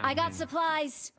I got supplies.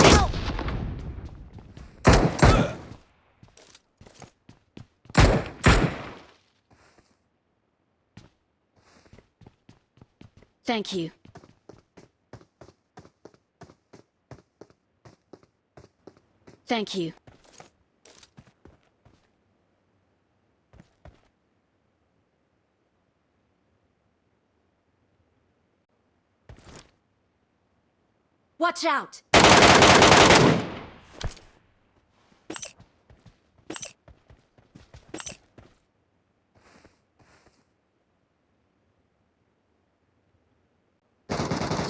Help! Thank you. Thank you. Watch out!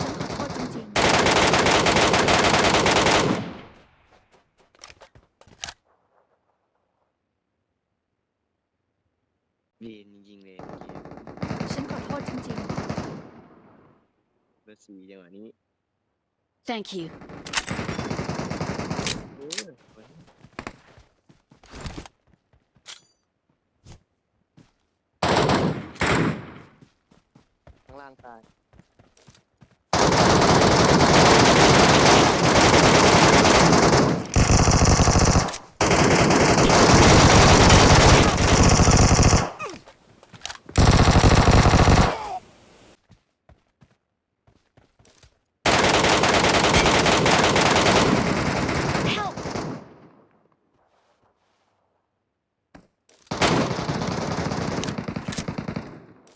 ฉันขอโทษจริงเวียนจริงๆเลยเมื่อกี้ ๆ ฉันขอโทษจริง เบอร์สี่จังหวะนี้ ๆ Thank you. เออเว้ยข้างล่างตาย Help!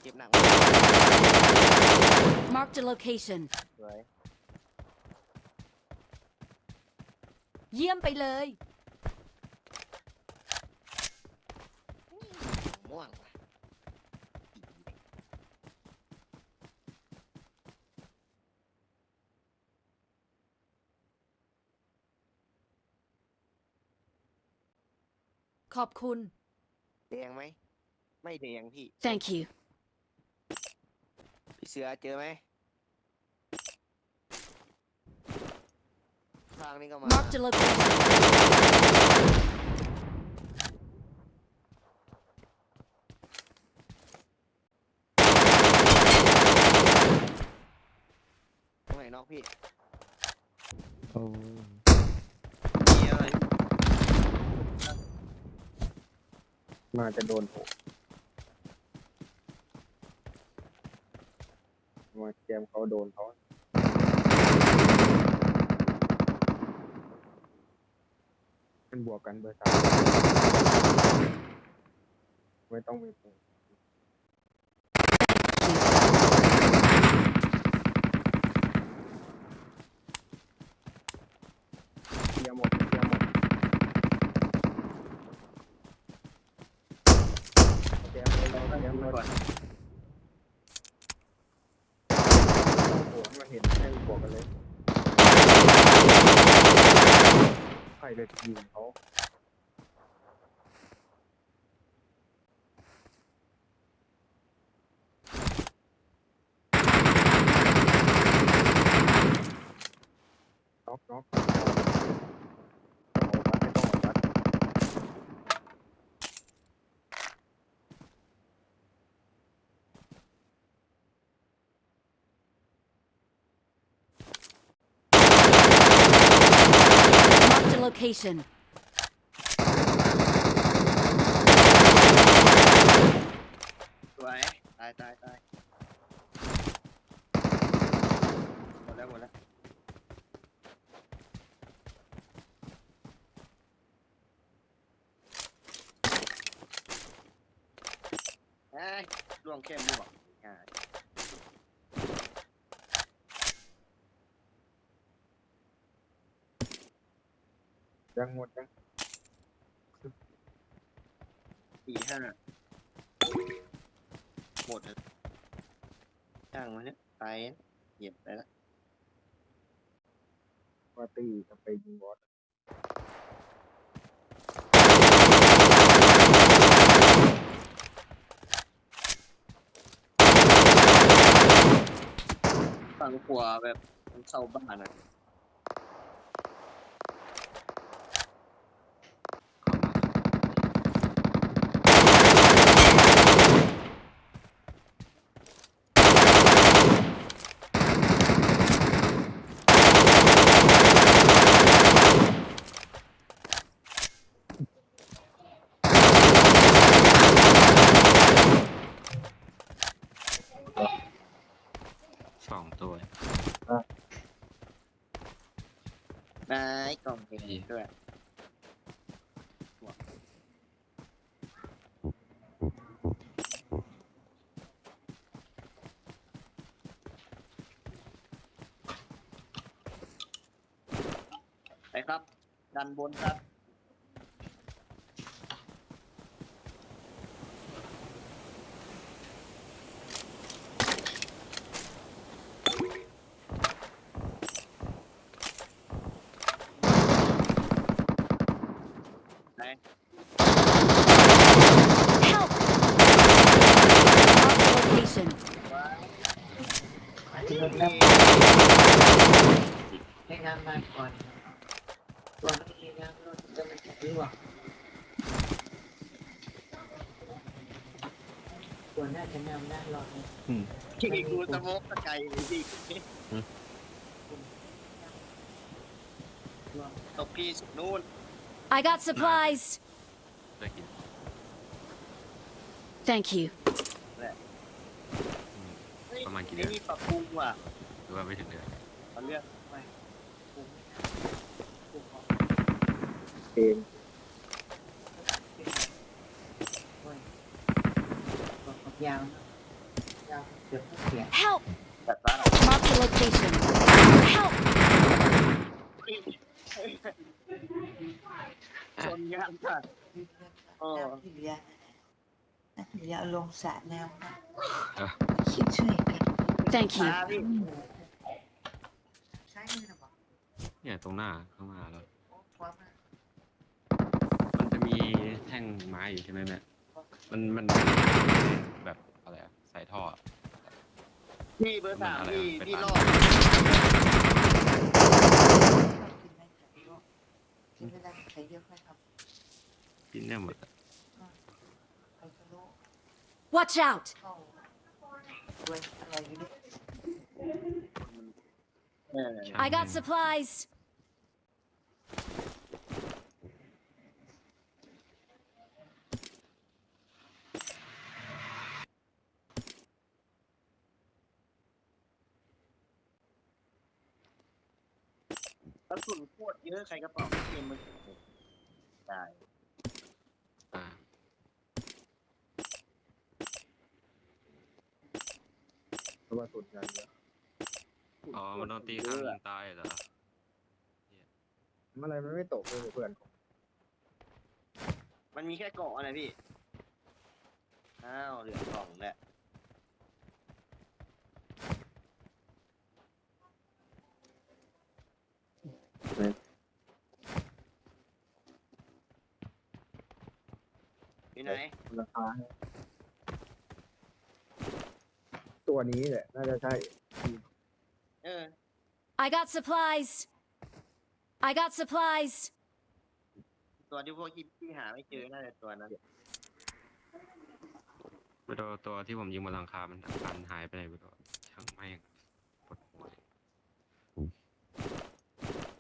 เก็บหนัก Marked a location. สวย เยี่ยมไปเลย ม่วงว่ะขอบคุณ แดงไหม ไม่แดงพี่ Thank you. พี่เสือเจอไหมทางนี้ก็มา Marked a location. ตรงไหนนอกพี่ โอ้ มีอะไร มาจะโดนผมมาเกมเขาโดนเขาเป็นบวกกันเบอร์สามไม่ต้องมีผมเคลียร์หมดเคลียร์หมดเคลียร์เลยเราเคลียร์เลย ก่อน หัวมาเห็นให้บวกกันเลยใครเลยยิงเขา น็อกน็อกเอาบัตรไม่ต้องเอาบัตร Marked a location. สวย ตายตายตายหมดแล้วหมดแล้วเอ้ยล่วงแค่หมวกง่าย เ ยังหมดยัง 4-5หมดเลยช่างมันเนี่ยไปเหยียบไปแล้ว ปาร์ตี้จะไปยิงบอส ฝั่งขวาแบบมันเข้าบ้านอ่ะ 2 ตัว นายกล่องเพลงด้วยไปครับ ดันบนครับ ไหน Help! Mark the location. ที่ ให้น้ำมาก่อนก่อนที่น้ำรถจะมาจากนี่หว่าส่วนน่าจะน้ำได้รอดนะ ที่กูสโมกตะไกพี่ตกพี่สุดนู่น I got supplies. ได้กิน Thank you. ประมาณกี่ นี่ เดือน นี่ปรับปรุงว่ะ หรือว่าไม่ถึงเดือน ตอนเลือก ปรุงปรุงของ เอง โอ้ยบอกยาวนะยาวเกือบทุกเสียง Help! จัดบ้าน Mark the location. Help! ชนงานค่ะ น้ำที่เหลือน้ำที่เหลือเอาลงสระน้ำนะคิดช่วยกัน Thank you. มาพี่ ใช่ไหมนะบอก เนี่ยตรงหน้าข้างหน้าแล้ว โอ้ความนะ มันจะมีแท่งไม้อยู่ใช่ไหมแม่มันแบบอะไรอะใส่ท่ออะ พี่เบอร์สามพี่พี่รอด ชอบกินไหมไข่ลวกกินเวลาไข่เยอะค่อยทำ กินเนี่ยหมดอะ ไข่พะโล้ Watch out! เข้าด้วยอร่อยอยู่ดิ I got supplies. กระสุนโคตรเยอะใครกระเป๋าเกมมันได้ อ่า เพราะว่าสุดงานเยอะ อ๋อมันโดนตีข้างยิงตายเหรอ อะไรมันไม่ตกเลยเพื่อนผม มันมีแค่เกาะอะไรพี่อ้าวเหลือกล่องแหละอยู่ไหน ราคาให้ตัวนี้แหละน่าจะใช่ เออ I got supplies. I got supplies. ตัวที่พวกที่หาไม่เจอน่าจะตัวนั้น ไปโดนตัวที่ผมยิงบนหลังคา มันอันหายไปไหนไปโดนช่างไม่งปวดหัว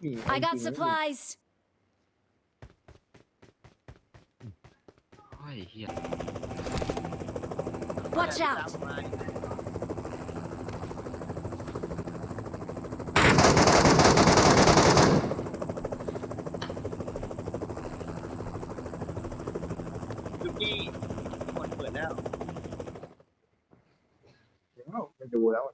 มี I got จริงๆ supplies. โอ้ยเฮีย Watch out! ทุกที่คนเปิดแล้ว เดี๋ยวไปดูแล้ว